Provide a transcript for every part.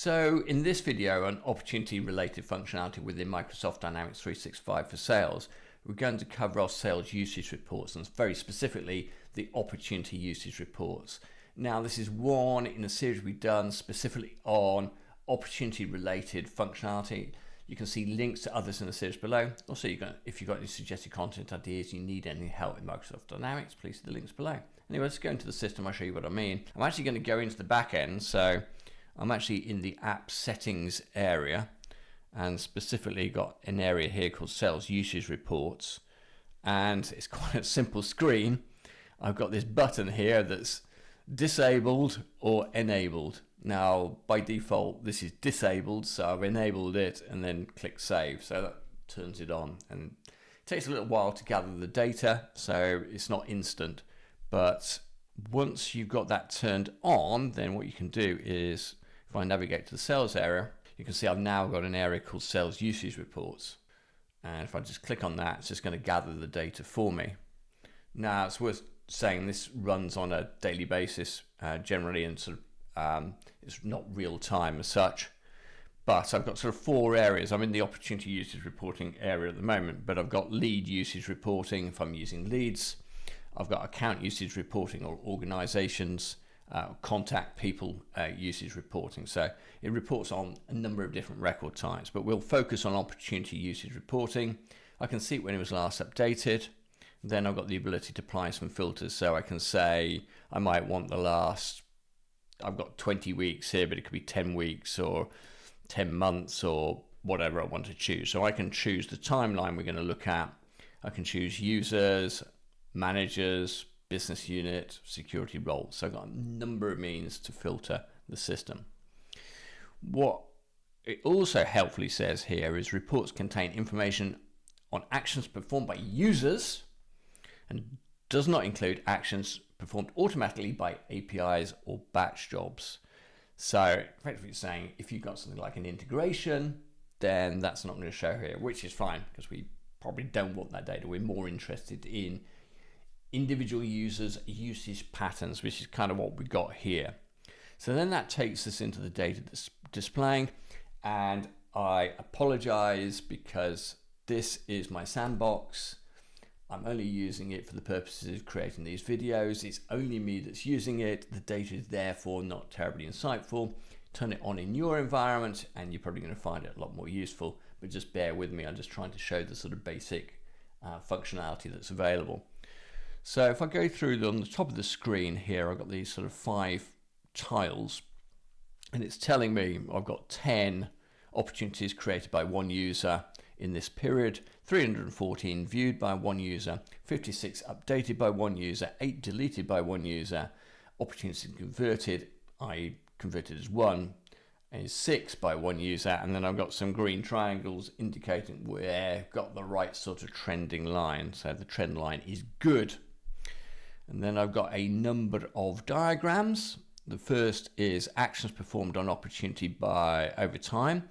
So in this video on opportunity related functionality within Microsoft Dynamics 365 for sales, we're going to cover our sales usage reports and very specifically the opportunity usage reports. Now this is one in a series we've done specifically on opportunity related functionality. You can see links to others in the series below. Also, if you've got any suggested content ideas, you need any help with Microsoft Dynamics, please see the links below. Anyway, let's go into the system. I'll show you what I mean. I'm actually going to go into the back end. So I'm actually in the app settings area and specifically got an area here called sales usage reports. And it's quite a simple screen. I've got this button here that's disabled or enabled. Now by default this is disabled, so I've enabled it and then click save, so that turns it on. And it takes a little while to gather the data, so it's not instant, but once you've got that turned on, then what you can do is, if I navigate to the sales area, you can see I've now got an area called sales usage reports, and if I just click on that, it's just going to gather the data for me. Now it's worth saying this runs on a daily basis generally, and sort of it's not real time as such, but I've got sort of four areas. I'm in the opportunity usage reporting area at the moment, but I've got lead usage reporting if I'm using leads. I've got account usage reporting or organizations, contact people usage reporting. So it reports on a number of different record types, but we'll focus on opportunity usage reporting. I can see when it was last updated. Then I've got the ability to apply some filters, so I can say I might want the last, I've got 20 weeks here, but it could be 10 weeks or 10 months or whatever I want to choose. So I can choose the timeline we're going to look at. I can choose users, managers, business unit, security roles. So I've got a number of means to filter the system. What it also helpfully says here is reports contain information on actions performed by users and does not include actions performed automatically by APIs or batch jobs. So effectively saying if you've got something like an integration, then that's not going to show here, which is fine because we probably don't want that data. We're more interested in individual users' usage patterns, which is kind of what we got here. So then that takes us into the data that's displaying, and I apologize because this is my sandbox. I'm only using it for the purposes of creating these videos. It's only me that's using it. The data is therefore not terribly insightful. Turn it on in your environment and you're probably going to find it a lot more useful, but just bear with me. I'm just trying to show the sort of basic functionality that's available. So if I go through on the top of the screen here, I've got these sort of 5 tiles, and it's telling me I've got 10 opportunities created by one user in this period, 314 viewed by one user, 56 updated by one user, 8 deleted by one user, opportunities converted, i.e. converted as 1, is 6 by one user, and then I've got some green triangles indicating where I've got the right sort of trending line, so the trend line is good. And then I've got a number of diagrams. The first is actions performed on opportunity by over time.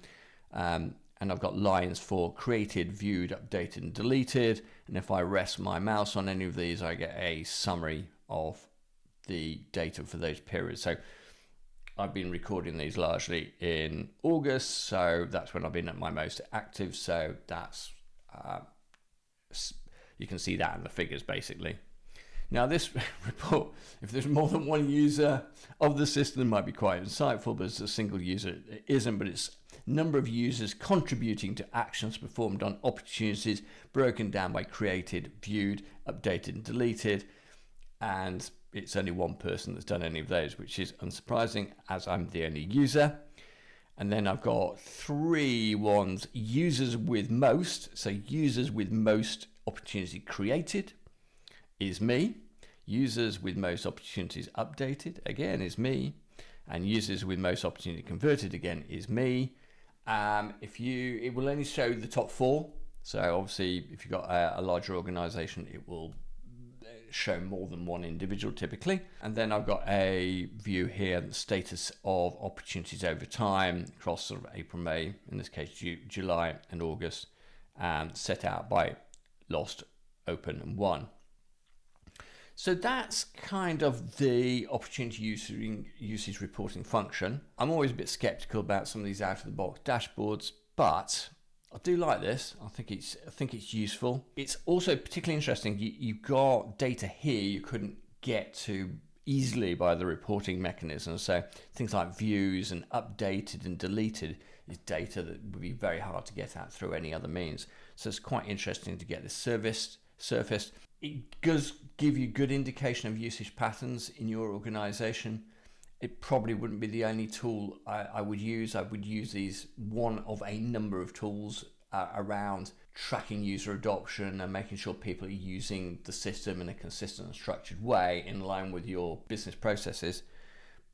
And I've got lines for created, viewed, updated, and deleted. And if I rest my mouse on any of these, I get a summary of the data for those periods. So I've been recording these largely in August, so that's when I've been at my most active. So that's you can see that in the figures basically. Now this report, if there's more than one user of the system, it might be quite insightful, but as a single user it isn't, but it's number of users contributing to actions performed on opportunities broken down by created, viewed, updated and deleted, and it's only one person that's done any of those, which is unsurprising as I'm the only user. And then I've got 3 ones, users with most, so users with most opportunity created is me, users with most opportunities updated again is me, and users with most opportunity converted again is me. It will only show the top 4, so obviously if you've got a larger organization it will show more than one individual typically. And then I've got a view here, the status of opportunities over time across sort of April, May, in this case July and August, set out by lost, open and won. So that's kind of the opportunity usage reporting function. I'm always a bit skeptical about some of these out-of-the-box dashboards, but I do like this. I think it's useful. It's also particularly interesting. You've got data here you couldn't get to easily by the reporting mechanism. So things like views and updated and deleted is data that would be very hard to get at through any other means. So it's quite interesting to get this surfaced. It does give you good indication of usage patterns in your organization. It probably wouldn't be the only tool I would use. I would use these one of a number of tools around tracking user adoption and making sure people are using the system in a consistent and structured way in line with your business processes.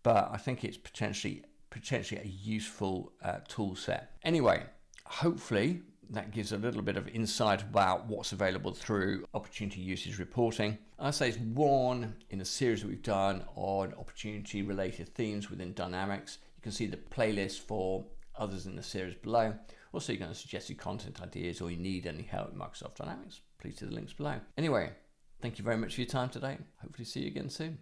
But I think it's potentially a useful tool set. Anyway, hopefully that gives a little bit of insight about what's available through opportunity usage reporting. I say it's one in a series that we've done on opportunity related themes within Dynamics. You can see the playlist for others in the series below. Also, you're going to suggest your content ideas or you need any help with Microsoft Dynamics, please see the links below. Anyway, thank you very much for your time today. Hopefully see you again soon.